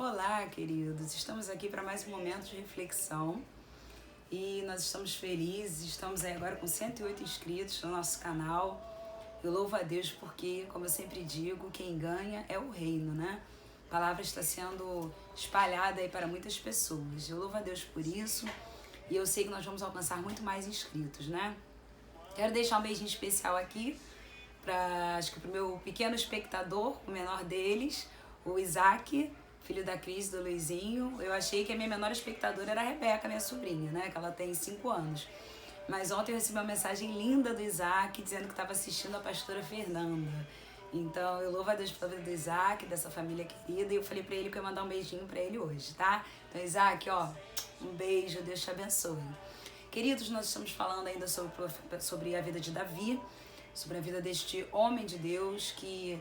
Olá, queridos! Estamos aqui para mais um momento de reflexão e nós estamos felizes, estamos aí agora com 108 inscritos no nosso canal. Eu louvo a Deus porque, como eu sempre digo, quem ganha é o reino, né? A palavra está sendo espalhada aí para muitas pessoas. Eu louvo a Deus por isso e eu sei que nós vamos alcançar muito mais inscritos, né? Quero deixar um beijinho especial aqui para o meu pequeno espectador, o menor deles, o Isaac, filho da Cris, do Luizinho. Eu achei que a minha menor espectadora era a Rebeca, minha sobrinha, né? Que ela tem 5 anos. Mas ontem eu recebi uma mensagem linda do Isaac dizendo que estava assistindo a pastora Fernanda. Então eu louvo a Deus pela vida do Isaac, dessa família querida. E eu falei para ele que eu ia mandar um beijinho para ele hoje, tá? Então, Isaac, ó, um beijo, Deus te abençoe. Queridos, nós estamos falando ainda sobre a vida de Davi, sobre a vida deste homem de Deus que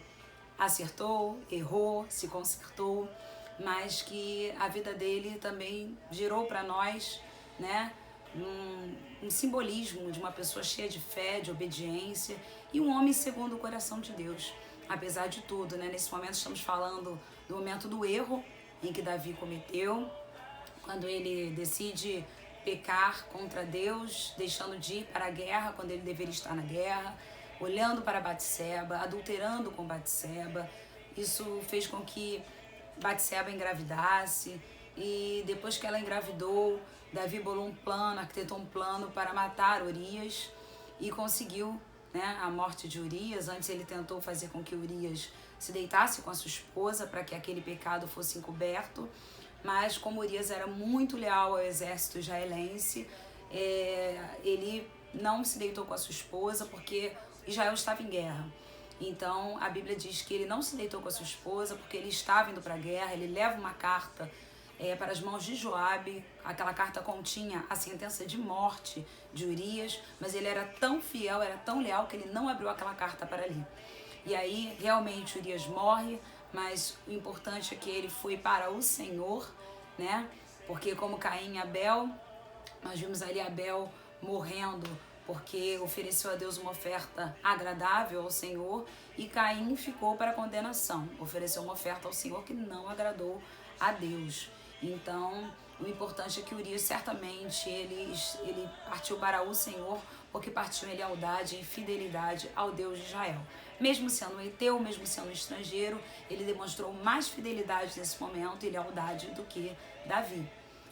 acertou, errou, se consertou, mas que a vida dele também gerou para nós, né, um simbolismo de uma pessoa cheia de fé, de obediência e um homem segundo o coração de Deus, apesar de tudo, né? Nesse momento estamos falando do momento do erro em que Davi cometeu, quando ele decide pecar contra Deus, deixando de ir para a guerra quando ele deveria estar na guerra, olhando para Batseba, adulterando com Batseba. Isso fez com que Batseba engravidasse e depois que ela engravidou, Davi bolou um plano, arquitetou um plano para matar Urias e conseguiu, né, a morte de Urias. Antes ele tentou fazer com que Urias se deitasse com a sua esposa para que aquele pecado fosse encoberto, mas como Urias era muito leal ao exército israelense, ele não se deitou com a sua esposa porque Israel estava em guerra. Então a Bíblia diz que ele não se deitou com a sua esposa porque ele estava indo para a guerra. Ele leva uma carta para as mãos de Joabe. Aquela carta continha a sentença de morte de Urias, mas ele era tão fiel, era tão leal que ele não abriu aquela carta para ali. E aí realmente Urias morre, mas o importante é que ele foi para o Senhor, né? Porque como Caim e Abel, nós vimos ali Abel morrendo porque ofereceu a Deus uma oferta agradável ao Senhor, e Caim ficou para a condenação, ofereceu uma oferta ao Senhor que não agradou a Deus. Então, o importante é que Urias certamente ele partiu para o Senhor, porque partiu em lealdade e fidelidade ao Deus de Israel. Mesmo sendo um heteu, mesmo sendo um estrangeiro, ele demonstrou mais fidelidade nesse momento e lealdade do que Davi,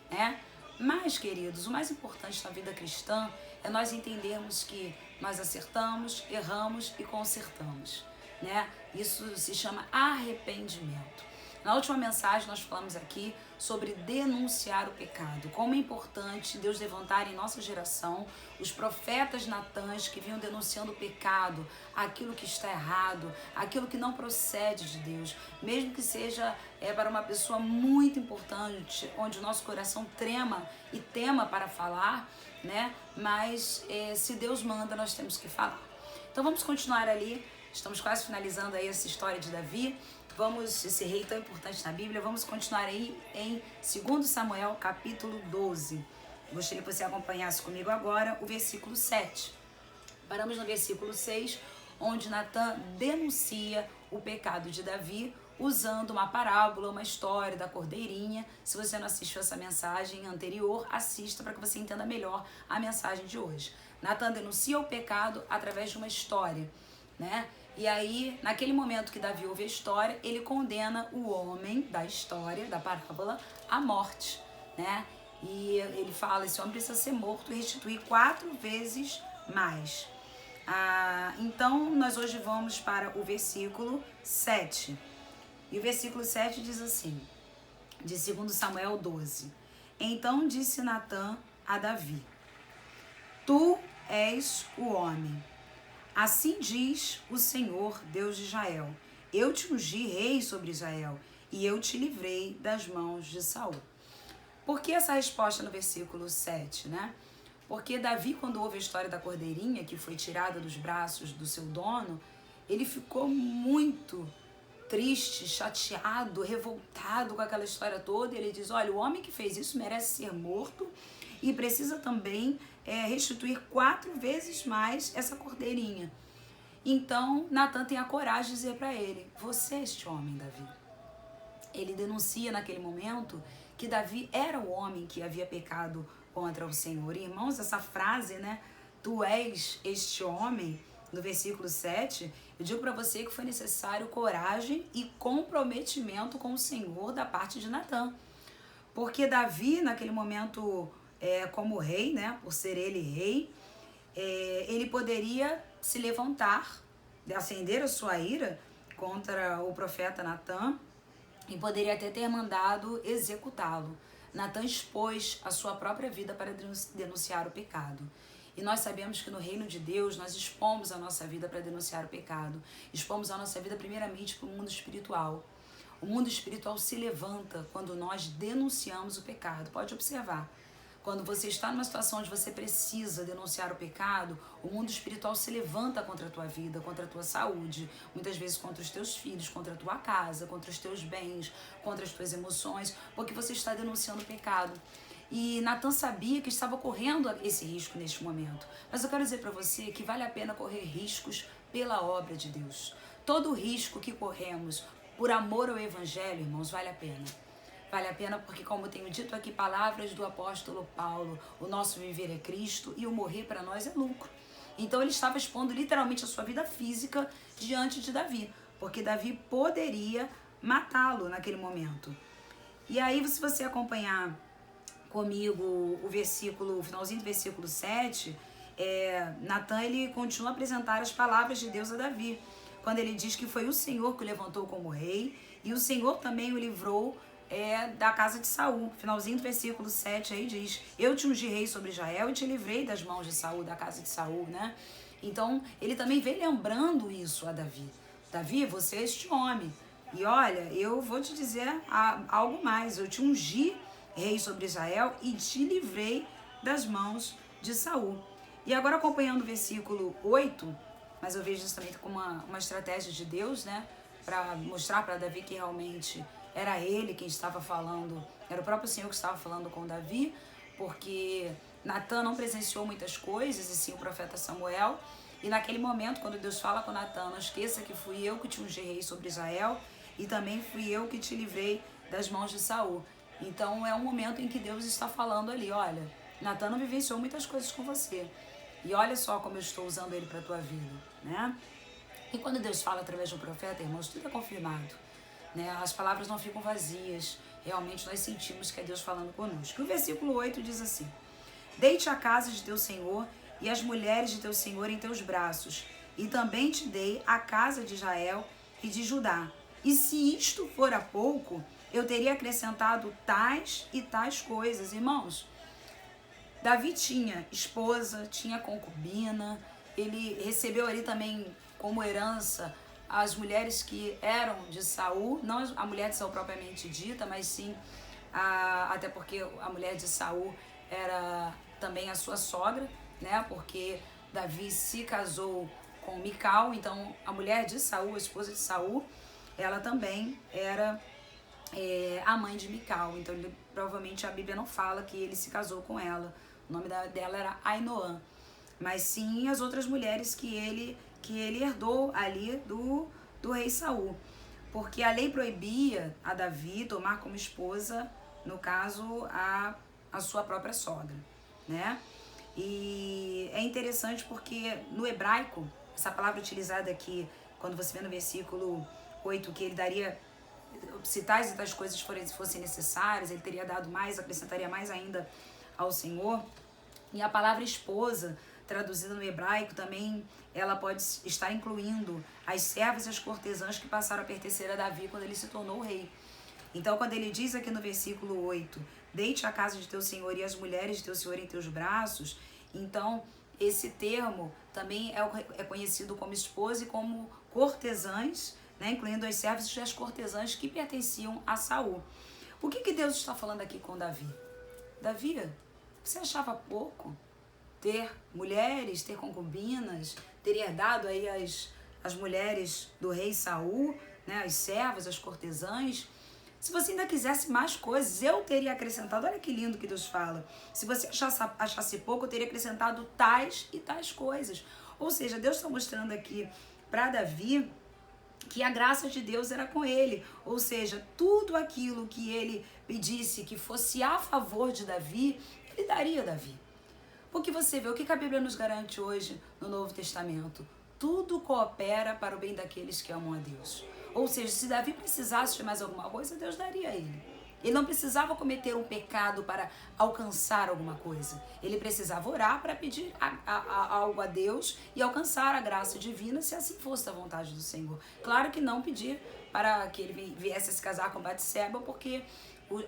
né? Mas, queridos, o mais importante na vida cristã é nós entendermos que nós acertamos, erramos e consertamos, né? Isso se chama arrependimento. Na última mensagem nós falamos aqui sobre denunciar o pecado, como é importante Deus levantar em nossa geração os profetas Natãs que vinham denunciando o pecado, aquilo que está errado, aquilo que não procede de Deus, mesmo que seja para uma pessoa muito importante, onde o nosso coração trema e tema para falar, né? Mas se Deus manda, nós temos que falar. Então vamos continuar ali, estamos quase finalizando aí essa história de Davi. Esse rei tão importante na Bíblia, vamos continuar aí em 2 Samuel, capítulo 12. Gostaria que você acompanhasse comigo agora o versículo 7. Paramos no versículo 6, onde Natã denuncia o pecado de Davi, usando uma parábola, uma história da cordeirinha. Se você não assistiu essa mensagem anterior, assista para que você entenda melhor a mensagem de hoje. Natã denuncia o pecado através de uma história, né? E aí, naquele momento que Davi ouve a história, ele condena o homem da história, da parábola, à morte, né? E ele fala, esse homem precisa ser morto e restituir 4 vezes mais. Então, nós hoje vamos para o versículo 7. E o versículo 7 diz assim, de 2 Samuel 12. Então disse Natã a Davi, tu és o homem. Assim diz o Senhor, Deus de Israel, eu te ungi rei sobre Israel, e eu te livrei das mãos de Saul. Por que essa resposta no versículo 7, né? Porque Davi, quando ouve a história da cordeirinha, que foi tirada dos braços do seu dono, ele ficou muito triste, chateado, revoltado com aquela história toda. Ele diz, olha, o homem que fez isso merece ser morto e precisa também restituir 4 vezes mais essa cordeirinha. Então, Natã tem a coragem de dizer para ele, você é este homem, Davi. ele denuncia naquele momento que Davi era o homem que havia pecado contra o Senhor. E, irmãos, essa frase, né? Tu és este homem, no versículo 7, eu digo para você que foi necessário coragem e comprometimento com o Senhor da parte de Natã. Porque Davi, naquele momento, como rei, né? Por ser ele rei, ele poderia se levantar, acender a sua ira contra o profeta Natã, e poderia até ter mandado executá-lo. Natã expôs a sua própria vida para denunciar o pecado. E nós sabemos que no reino de Deus nós expomos a nossa vida para denunciar o pecado. Expomos a nossa vida primeiramente para o mundo espiritual. O mundo espiritual se levanta quando nós denunciamos o pecado. Pode observar. Quando você está numa situação onde você precisa denunciar o pecado, o mundo espiritual se levanta contra a tua vida, contra a tua saúde, muitas vezes contra os teus filhos, contra a tua casa, contra os teus bens, contra as tuas emoções, porque você está denunciando o pecado. E Natã sabia que estava correndo esse risco neste momento. Mas eu quero dizer para você que vale a pena correr riscos pela obra de Deus. Todo risco que corremos por amor ao Evangelho, irmãos, vale a pena. Vale a pena porque, como tenho dito aqui, palavras do apóstolo Paulo, o nosso viver é Cristo e o morrer para nós é lucro. Então ele estava expondo literalmente a sua vida física diante de Davi, porque Davi poderia matá-lo naquele momento. E aí, se você acompanhar comigo o finalzinho do versículo 7, Natã, ele continua a apresentar as palavras de Deus a Davi, quando ele diz que foi o Senhor que o levantou como rei, e o Senhor também o livrou da casa de Saul. Finalzinho do versículo 7 aí diz: eu te ungi rei sobre Israel e te livrei das mãos de Saul, da casa de Saul, né? Então, ele também vem lembrando isso a Davi. Davi, você é este homem. E olha, eu vou te dizer algo mais. Eu te ungi rei sobre Israel e te livrei das mãos de Saul. E agora, acompanhando o versículo 8, mas eu vejo isso também como uma estratégia de Deus, né? Para mostrar para Davi que realmente era ele quem estava falando, era o próprio Senhor que estava falando com Davi, porque Natã não presenciou muitas coisas, e sim o profeta Samuel. E naquele momento, quando Deus fala com Natã, não esqueça que fui eu que te ungi rei sobre Israel, e também fui eu que te livrei das mãos de Saul. Então é um momento em que Deus está falando ali: olha, Natã não vivenciou muitas coisas com você, e olha só como eu estou usando ele para a tua vida, né? E quando Deus fala através de um profeta, irmãos, tudo é confirmado, né? As palavras não ficam vazias, realmente nós sentimos que é Deus falando conosco. O versículo 8 diz assim: deite a casa de teu Senhor e as mulheres de teu Senhor em teus braços, e também te dei a casa de Israel e de Judá. E se isto fora pouco, eu teria acrescentado tais e tais coisas. Irmãos, Davi tinha esposa, tinha concubina, ele recebeu ali também como herança as mulheres que eram de Saul, não a mulher de Saul propriamente dita, mas sim, até porque a mulher de Saul era também a sua sogra, né? Porque Davi se casou com Mical, então a mulher de Saul, a esposa de Saul, ela também era a mãe de Mical. Então provavelmente a Bíblia não fala que ele se casou com ela. O nome dela era Ainoã, mas sim as outras mulheres que ele herdou ali do rei Saul, porque a lei proibia a Davi tomar como esposa, no caso, a sua própria sogra, né? E é interessante porque no hebraico, essa palavra utilizada aqui, quando você vê no versículo 8, que ele daria, se tais e tais coisas fossem necessárias, ele teria dado mais, acrescentaria mais ainda ao Senhor. E a palavra esposa, traduzida no hebraico, também ela pode estar incluindo as servas e as cortesãs que passaram a pertencer a Davi quando ele se tornou rei. Então, quando ele diz aqui no versículo 8, deite a casa de teu Senhor e as mulheres de teu Senhor em teus braços, então esse termo também é conhecido como esposa e como cortesãs, né, incluindo as servas e as cortesãs que pertenciam a Saul. O que Deus está falando aqui com Davi? Davi, você achava pouco ter mulheres, ter concubinas, ter herdado aí as mulheres do rei Saul, né, as servas, as cortesãs? Se você ainda quisesse mais coisas, eu teria acrescentado. Olha que lindo que Deus fala. Se você achasse pouco, eu teria acrescentado tais e tais coisas. Ou seja, Deus está mostrando aqui para Davi que a graça de Deus era com ele, ou seja, tudo aquilo que ele pedisse que fosse a favor de Davi, ele daria a Davi. Porque você vê, o que a Bíblia nos garante hoje no Novo Testamento? Tudo coopera para o bem daqueles que amam a Deus. Ou seja, se Davi precisasse de mais alguma coisa, Deus daria a ele. Ele não precisava cometer um pecado para alcançar alguma coisa. Ele precisava orar para pedir algo a Deus e alcançar a graça divina, se assim fosse da vontade do Senhor. Claro que não pedir para que ele viesse a se casar com Batseba, porque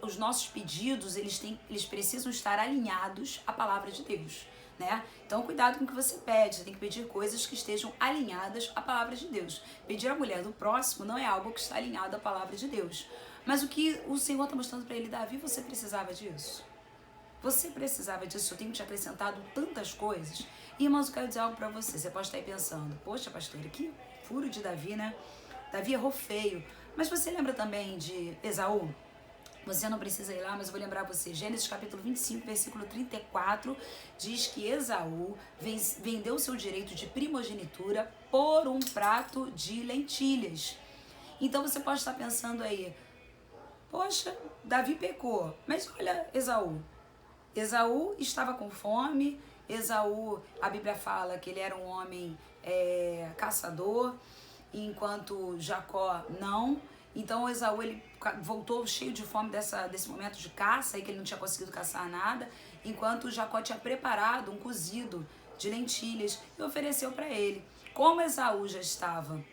os nossos pedidos, eles precisam estar alinhados à palavra de Deus, né? Então, cuidado com o que você pede. Você tem que pedir coisas que estejam alinhadas à palavra de Deus. Pedir a mulher do próximo não é algo que está alinhado à palavra de Deus. Mas o que o Senhor está mostrando para ele, Davi, você precisava disso. Você precisava disso. Eu tenho te acrescentado tantas coisas. E, irmãos, eu quero dizer algo para você. Você pode estar aí pensando, poxa, pastora, que furo de Davi, né? Davi errou feio. Mas você lembra também de Esaú? Você não precisa ir lá, mas eu vou lembrar você. Gênesis capítulo 25, versículo 34, diz que Esaú vendeu seu direito de primogenitura por um prato de lentilhas. Então você pode estar pensando aí, poxa, Davi pecou, mas olha Esaú. Esaú estava com fome, Esaú, a Bíblia fala que ele era um homem caçador, enquanto Jacó não. Então Esaú ele voltou cheio de fome desse momento de caça, aí que ele não tinha conseguido caçar nada, enquanto Jacó tinha preparado um cozido de lentilhas e ofereceu para ele. Como Esaú já estava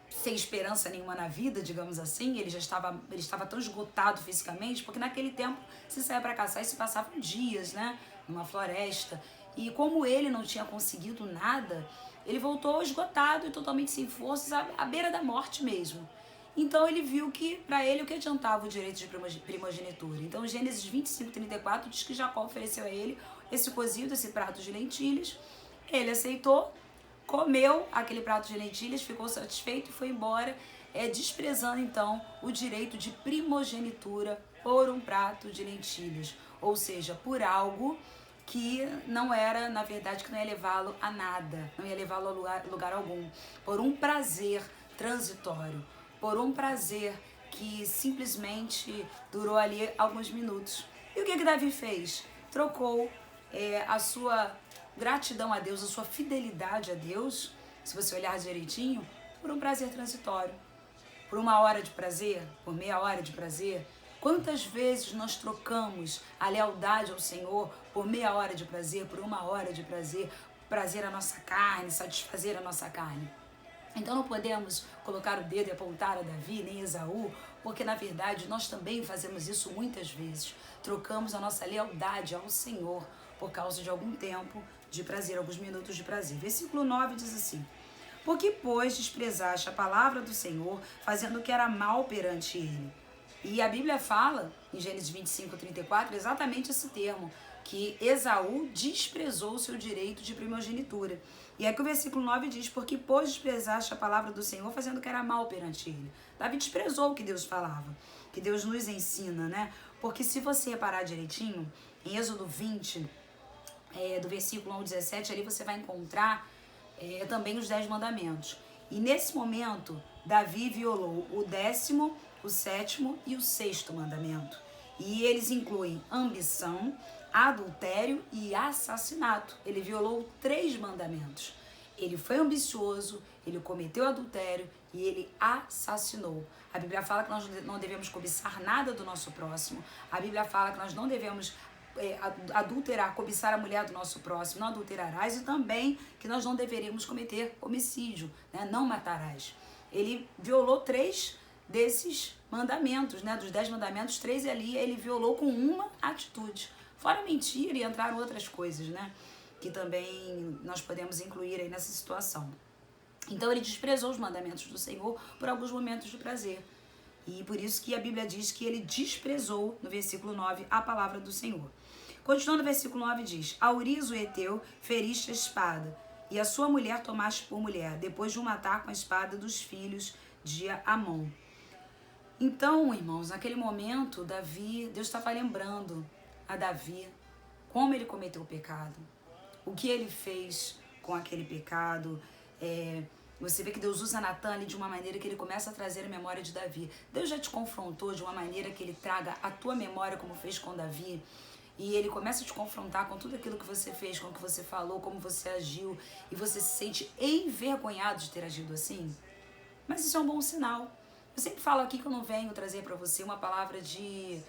sem esperança nenhuma na vida, digamos assim, ele estava tão esgotado fisicamente, porque naquele tempo se saia para caçar e se passavam dias, né, numa floresta. E como ele não tinha conseguido nada, ele voltou esgotado e totalmente sem forças, à beira da morte mesmo. Então ele viu que para ele o que adiantava o direito de primogenitura. Então Gênesis 25, 34 diz que Jacó ofereceu a ele esse cozido, esse prato de lentilhas. Ele aceitou, comeu aquele prato de lentilhas, ficou satisfeito e foi embora, desprezando então o direito de primogenitura por um prato de lentilhas. Ou seja, por algo que não era, na verdade, que não ia levá-lo a nada, não ia levá-lo a lugar algum, por um prazer transitório, por um prazer que simplesmente durou ali alguns minutos. E o que Davi fez? Trocou a sua gratidão a Deus, a sua fidelidade a Deus, se você olhar direitinho, por um prazer transitório, por uma hora de prazer, por meia hora de prazer. Quantas vezes nós trocamos a lealdade ao Senhor por meia hora de prazer, por uma hora de prazer, prazer à nossa carne, satisfazer a nossa carne? Então não podemos colocar o dedo e apontar a Davi, nem Esaú, porque na verdade nós também fazemos isso muitas vezes. Trocamos a nossa lealdade ao Senhor por causa de algum tempo de prazer, alguns minutos de prazer. Versículo 9 diz assim: porque, pois, desprezaste a palavra do Senhor, fazendo o que era mal perante ele. E a Bíblia fala, em Gênesis 25, 34, exatamente esse termo, que Esaú desprezou o seu direito de primogenitura. E é que o versículo 9 diz, porque, pois, desprezaste a palavra do Senhor, fazendo o que era mal perante ele. Davi desprezou o que Deus falava, que Deus nos ensina, né? Porque se você reparar direitinho, em Êxodo 20, do versículo 1 ao 17, ali você vai encontrar também os 10 mandamentos. E nesse momento, Davi violou o 10º, o 7º e o 6º mandamento. E eles incluem ambição, adultério e assassinato. Ele violou 3 mandamentos. Ele foi ambicioso, ele cometeu adultério e ele assassinou. A Bíblia fala que nós não devemos cobiçar nada do nosso próximo. A Bíblia fala que nós não devemos adulterar, cobiçar a mulher do nosso próximo, não adulterarás, e também que nós não deveríamos cometer homicídio, né? Não matarás. Ele violou 3 desses mandamentos, né? Dos 10 mandamentos, 3 ali ele violou com uma atitude. Fora mentira, e entraram outras coisas, né? Que também nós podemos incluir aí nessa situação. Então ele desprezou os mandamentos do Senhor por alguns momentos de prazer. E por isso que a Bíblia diz que ele desprezou, no versículo 9, a palavra do Senhor. Continuando o versículo 9 diz: a Urias o Heteu feriste a espada, e a sua mulher tomaste por mulher, depois de o matar com a espada dos filhos de Amon. Então, irmãos, naquele momento, Deus estava lembrando a Davi como ele cometeu o pecado, o que ele fez com aquele pecado, Você vê que Deus usa Natan ali de uma maneira que ele começa a trazer a memória de Davi. Deus já te confrontou de uma maneira que ele traga a tua memória, como fez com Davi. E ele começa a te confrontar com tudo aquilo que você fez, com o que você falou, como você agiu. E você se sente envergonhado de ter agido assim. Mas isso é um bom sinal. Eu sempre falo aqui que eu não venho trazer para você uma palavra de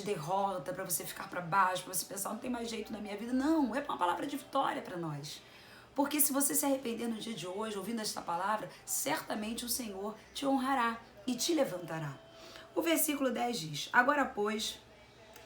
derrota, para você ficar para baixo, para você pensar, não tem mais jeito na minha vida. Não, é uma palavra de vitória para nós. Porque se você se arrepender no dia de hoje, ouvindo esta palavra, certamente o Senhor te honrará e te levantará. O versículo 10 diz: Agora, pois,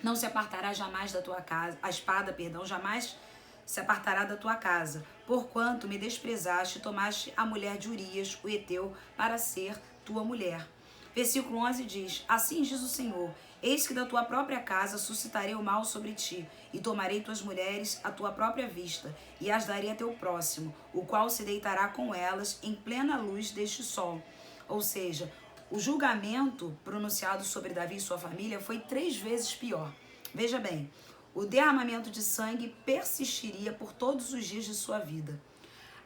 não se apartará jamais da tua casa, a espada, jamais se apartará da tua casa, porquanto me desprezaste e tomaste a mulher de Urias, o heteu, para ser tua mulher. Versículo 11 diz: Assim diz o Senhor: Eis que da tua própria casa suscitarei o mal sobre ti, e tomarei tuas mulheres à tua própria vista, e as darei a teu próximo, o qual se deitará com elas em plena luz deste sol. Ou seja, o julgamento pronunciado sobre Davi e sua família foi 3 vezes pior. Veja bem, o derramamento de sangue persistiria por todos os dias de sua vida.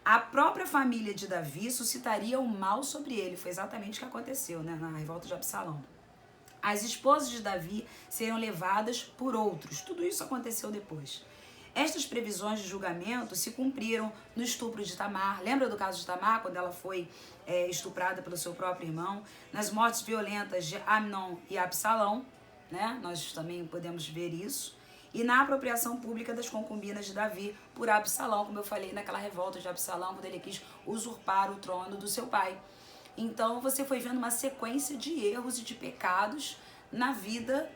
A própria família de Davi suscitaria o mal sobre ele. Foi exatamente o que aconteceu, né, na revolta de Absalão. As esposas de Davi seriam levadas por outros. Tudo isso aconteceu depois. Estas previsões de julgamento se cumpriram no estupro de Tamar. Lembra do caso de Tamar, quando ela foi estuprada pelo seu próprio irmão? Nas mortes violentas de Amnon e Absalão, né? Nós também podemos ver isso. E na apropriação pública das concubinas de Davi por Absalão, como eu falei, naquela revolta de Absalão, quando ele quis usurpar o trono do seu pai. Então você foi vendo uma sequência de erros e de pecados na vida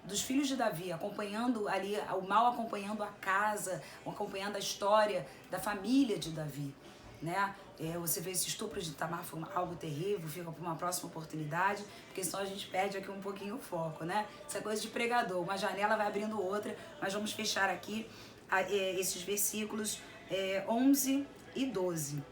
dos filhos de Davi, acompanhando ali o mal, acompanhando a casa, acompanhando a história da família de Davi, né? Você vê esse estupro de Tamar, foi algo terrível, fica para uma próxima oportunidade, porque senão a gente perde aqui um pouquinho o foco, né? Essa coisa de pregador, uma janela vai abrindo outra, mas vamos fechar aqui esses versículos 11 e 12.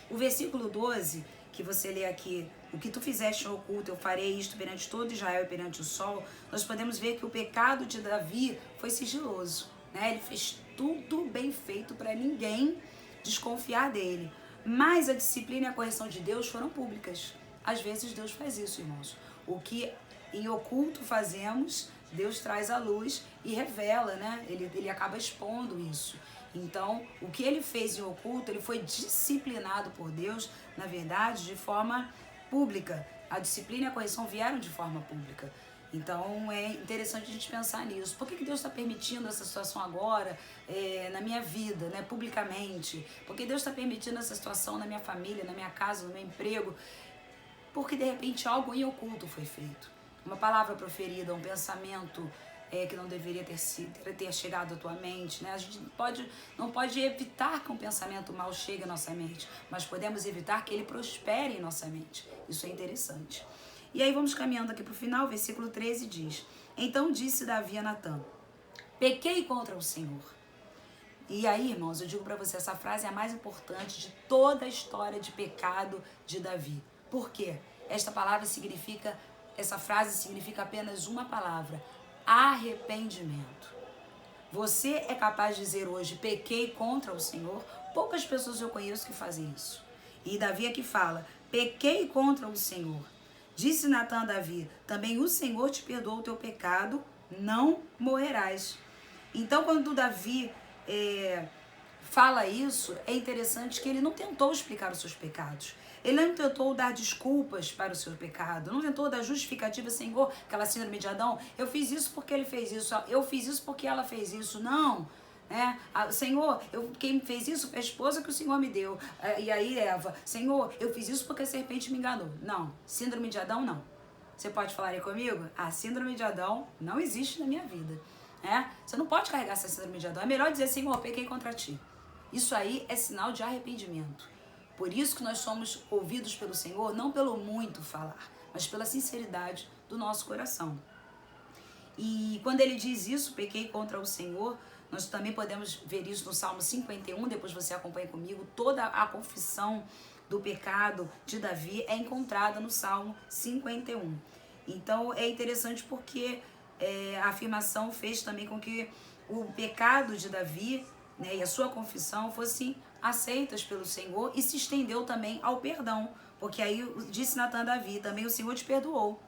O versículo 12, que você lê aqui: o que tu fizeste em oculto, eu farei isto perante todo Israel e perante o sol. Nós podemos ver que o pecado de Davi foi sigiloso, né? Ele fez tudo bem feito para ninguém desconfiar dele. Mas a disciplina e a correção de Deus foram públicas. Às vezes Deus faz isso, irmãos. O que em oculto fazemos, Deus traz à luz e revela, né? Ele acaba expondo isso. Então, o que ele fez em oculto, ele foi disciplinado por Deus, na verdade, de forma pública. A disciplina e a correção vieram de forma pública. Então, é interessante a gente pensar nisso. Por que Deus está permitindo essa situação agora na minha vida, né, publicamente? Por que Deus está permitindo essa situação na minha família, na minha casa, no meu emprego? Porque, de repente, algo em oculto foi feito. Uma palavra proferida, um pensamento que não deveria ter chegado à tua mente, né? A gente não pode evitar que um pensamento mal chegue à nossa mente, mas podemos evitar que ele prospere em nossa mente. Isso é interessante. E aí vamos caminhando aqui para o final, o versículo 13 diz: Então disse Davi a Natã: Pequei contra o Senhor. E aí, irmãos, eu digo para você, essa frase é a mais importante de toda a história de pecado de Davi. Por quê? Essa frase significa apenas uma palavra: arrependimento. Você é capaz de dizer hoje, pequei contra o Senhor? Poucas pessoas eu conheço que fazem isso. E Davi aqui fala, pequei contra o Senhor. Disse Natã a Davi, também o Senhor te perdoou o teu pecado, não morrerás. Então, quando Davi fala isso, é interessante que ele não tentou explicar os seus pecados. Ele não tentou dar desculpas para o seu pecado, não tentou dar justificativa, Senhor, aquela síndrome de Adão, eu fiz isso porque ele fez isso, eu fiz isso porque ela fez isso. Não, né? Senhor, quem fez isso foi a esposa que o Senhor me deu. E aí Eva, Senhor, eu fiz isso porque a serpente me enganou. Não, síndrome de Adão não. Você pode falar aí comigo? A síndrome de Adão não existe na minha vida. Você não pode carregar essa síndrome de Adão. É melhor dizer, Senhor, pequei contra ti. Isso aí é sinal de arrependimento. Por isso que nós somos ouvidos pelo Senhor, não pelo muito falar, mas pela sinceridade do nosso coração. E quando ele diz isso, pequei contra o Senhor, nós também podemos ver isso no Salmo 51, depois você acompanha comigo, toda a confissão do pecado de Davi é encontrada no Salmo 51. Então é interessante porque a afirmação fez também com que o pecado de Davi, né, e a sua confissão fosse aceitas pelo Senhor e se estendeu também ao perdão. Porque aí disse Natan a Davi, também o Senhor te perdoou.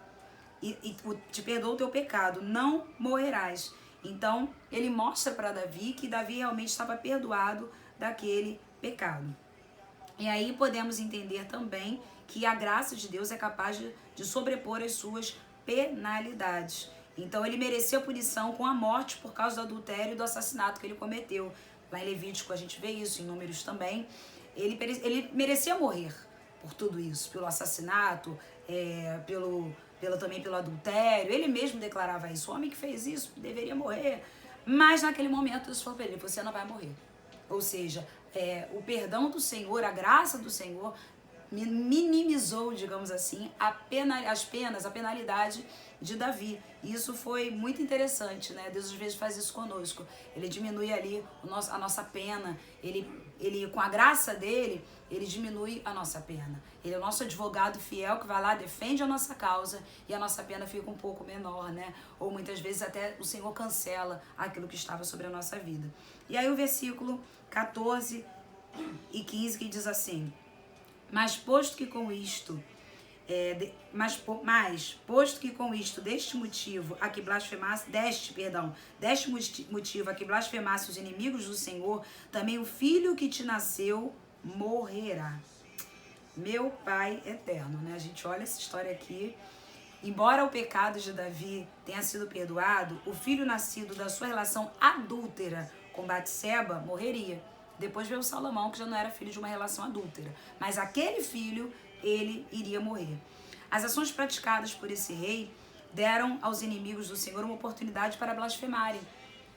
E te perdoou o teu pecado, não morrerás. Então, ele mostra para Davi que Davi realmente estava perdoado daquele pecado. E aí podemos entender também que a graça de Deus é capaz de sobrepor as suas penalidades. Então ele mereceu punição com a morte por causa do adultério e do assassinato que ele cometeu. Lá em Levítico a gente vê isso, em Números também. Ele merecia morrer por tudo isso, pelo assassinato, também pelo adultério. Ele mesmo declarava isso. O homem que fez isso deveria morrer. Mas naquele momento Deus falou para ele, você não vai morrer. Ou seja, o perdão do Senhor, a graça do Senhor minimizou, digamos assim, a penalidade de Davi. E isso foi muito interessante, né? Deus às vezes faz isso conosco. Ele diminui ali a nossa pena. Ele, com a graça dele, ele diminui a nossa pena. Ele é o nosso advogado fiel que vai lá, defende a nossa causa e a nossa pena fica um pouco menor, né? Ou muitas vezes até o Senhor cancela aquilo que estava sobre a nossa vida. E aí o versículo 14 e 15 que diz assim: Mas posto que com isto deste motivo a que blasfemasse os inimigos do Senhor, também o filho que te nasceu morrerá. Meu Pai eterno, né? A gente olha essa história aqui. Embora o pecado de Davi tenha sido perdoado, o filho nascido da sua relação adúltera com Batseba morreria. Depois veio Salomão, que já não era filho de uma relação adúltera. Mas aquele filho, ele iria morrer. As ações praticadas por esse rei deram aos inimigos do Senhor uma oportunidade para blasfemarem.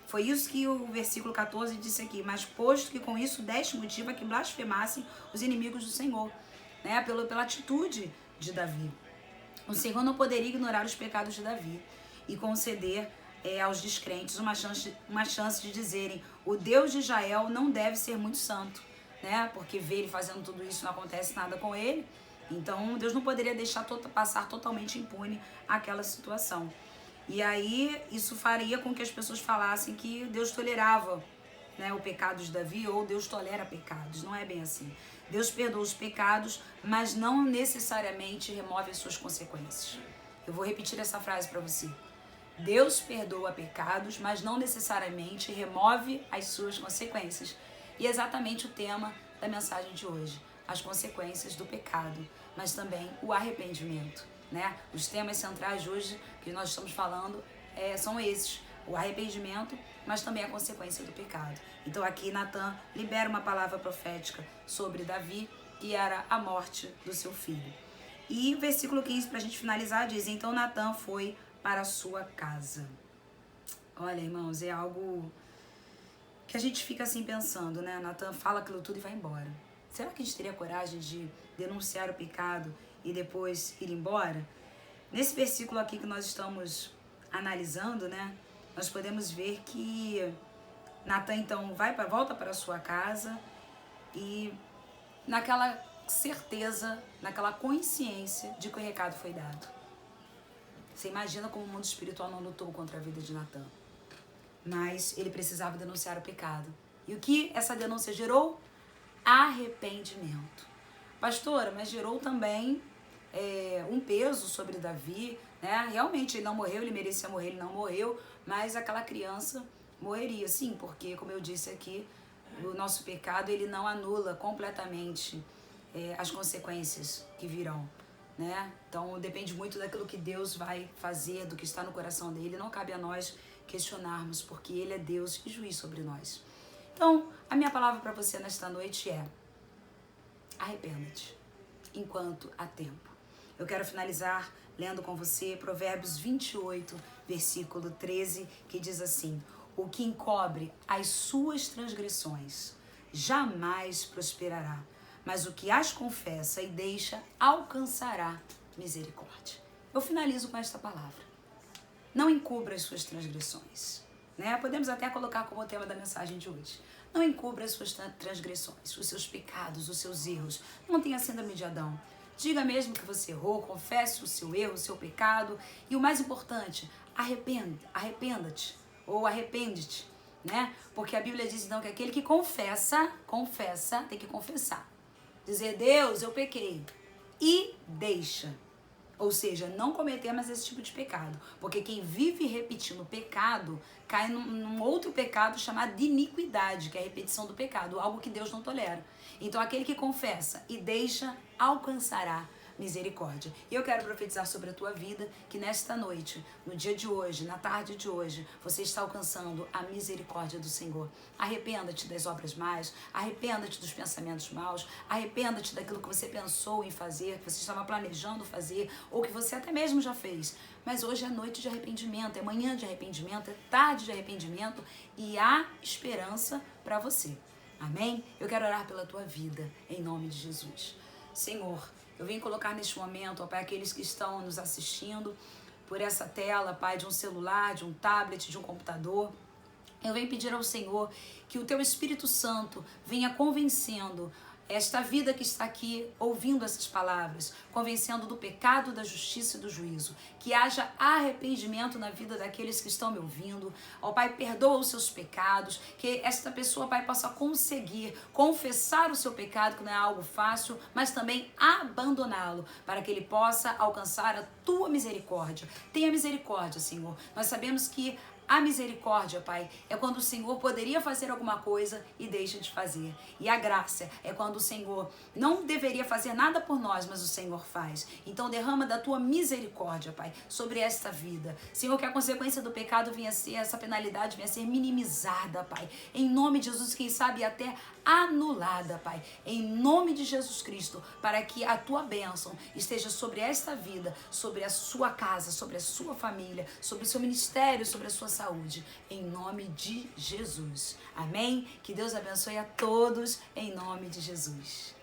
Foi isso que o versículo 14 disse aqui. Mas posto que com isso deste motivo a que blasfemassem os inimigos do Senhor, né? Pela atitude de Davi. O Senhor não poderia ignorar os pecados de Davi e conceder aos descrentes uma chance de dizerem: o Deus de Israel não deve ser muito santo, né? Porque vê ele fazendo tudo isso, não acontece nada com ele. Então Deus não poderia deixar passar totalmente impune aquela situação. E aí isso faria com que as pessoas falassem que Deus tolerava, né, o pecado de Davi, ou Deus tolera pecados. Não é bem assim. Deus perdoa os pecados, mas não necessariamente remove as suas consequências. Eu vou repetir essa frase para você. Deus perdoa pecados, mas não necessariamente remove as suas consequências. E é exatamente o tema da mensagem de hoje. As consequências do pecado, mas também o arrependimento, né? Os temas centrais de hoje que nós estamos falando são esses. O arrependimento, mas também a consequência do pecado. Então aqui Natan libera uma palavra profética sobre Davi, que era a morte do seu filho. E o versículo 15, para a gente finalizar, diz: Então Natan foi para a sua casa. Olha, irmãos, é algo que a gente fica assim pensando, né? Natan fala aquilo tudo e vai embora. Será que a gente teria coragem de denunciar o pecado e depois ir embora? Nesse versículo aqui que nós estamos analisando, né? Nós podemos ver que Natan então volta para a sua casa e naquela certeza, naquela consciência de que o recado foi dado. Você imagina como o mundo espiritual não lutou contra a vida de Natan. Mas ele precisava denunciar o pecado. E o que essa denúncia gerou? Arrependimento. Pastora, mas gerou também um peso sobre Davi, né? Realmente ele não morreu, ele merecia morrer, ele não morreu, mas aquela criança morreria, sim, porque, como eu disse aqui, o nosso pecado ele não anula completamente as consequências que virão, né? Então depende muito daquilo que Deus vai fazer, do que está no coração dele. Não cabe a nós questionarmos, porque ele é Deus e juiz sobre nós. Então, a minha palavra para você nesta noite é: arrependa-te enquanto há tempo. Eu quero finalizar lendo com você Provérbios 28, versículo 13, que diz assim: o que encobre as suas transgressões jamais prosperará, mas o que as confessa e deixa alcançará misericórdia. Eu finalizo com esta palavra. Não encubra as suas transgressões, né? Podemos até colocar como tema da mensagem de hoje. Não encubra as suas transgressões, os seus pecados, os seus erros. Não tenha síndrome de Adão. Diga mesmo que você errou, confesse o seu erro, o seu pecado. E o mais importante, arrependa-te ou arrepende-te, né? Porque a Bíblia diz então que aquele que confessa, tem que confessar. Dizer, Deus, eu pequei. E deixa. Ou seja, não cometer mais esse tipo de pecado. Porque quem vive repetindo pecado, cai num outro pecado chamado de iniquidade, que é a repetição do pecado, algo que Deus não tolera. Então aquele que confessa e deixa, alcançará misericórdia. E eu quero profetizar sobre a tua vida, que nesta noite, no dia de hoje, na tarde de hoje, você está alcançando a misericórdia do Senhor. Arrependa-te das obras más, arrependa-te dos pensamentos maus, arrependa-te daquilo que você pensou em fazer, que você estava planejando fazer, ou que você até mesmo já fez. Mas hoje é noite de arrependimento, é manhã de arrependimento, é tarde de arrependimento e há esperança para você. Amém? Eu quero orar pela tua vida, em nome de Jesus. Senhor, eu vim colocar neste momento, ó Pai, aqueles que estão nos assistindo por essa tela, Pai, de um celular, de um tablet, de um computador. Eu venho pedir ao Senhor que o Teu Espírito Santo venha convencendo esta vida que está aqui ouvindo essas palavras, convencendo do pecado, da justiça e do juízo. Que haja arrependimento na vida daqueles que estão me ouvindo. Ó Pai, perdoa os seus pecados. Que esta pessoa, Pai, possa conseguir confessar o seu pecado, que não é algo fácil, mas também abandoná-lo, para que ele possa alcançar a Tua misericórdia. Tenha misericórdia, Senhor. Nós sabemos que a misericórdia, Pai, é quando o Senhor poderia fazer alguma coisa e deixa de fazer. E a graça é quando o Senhor não deveria fazer nada por nós, mas o Senhor faz. Então derrama da Tua misericórdia, Pai, sobre esta vida. Senhor, que a consequência do pecado venha a ser, essa penalidade venha a ser minimizada, Pai. Em nome de Jesus, quem sabe até anulada, Pai. Em nome de Jesus Cristo, para que a Tua bênção esteja sobre esta vida, sobre a sua casa, sobre a sua família, sobre o seu ministério, sobre a sua saúde, em nome de Jesus. Amém? Que Deus abençoe a todos, em nome de Jesus.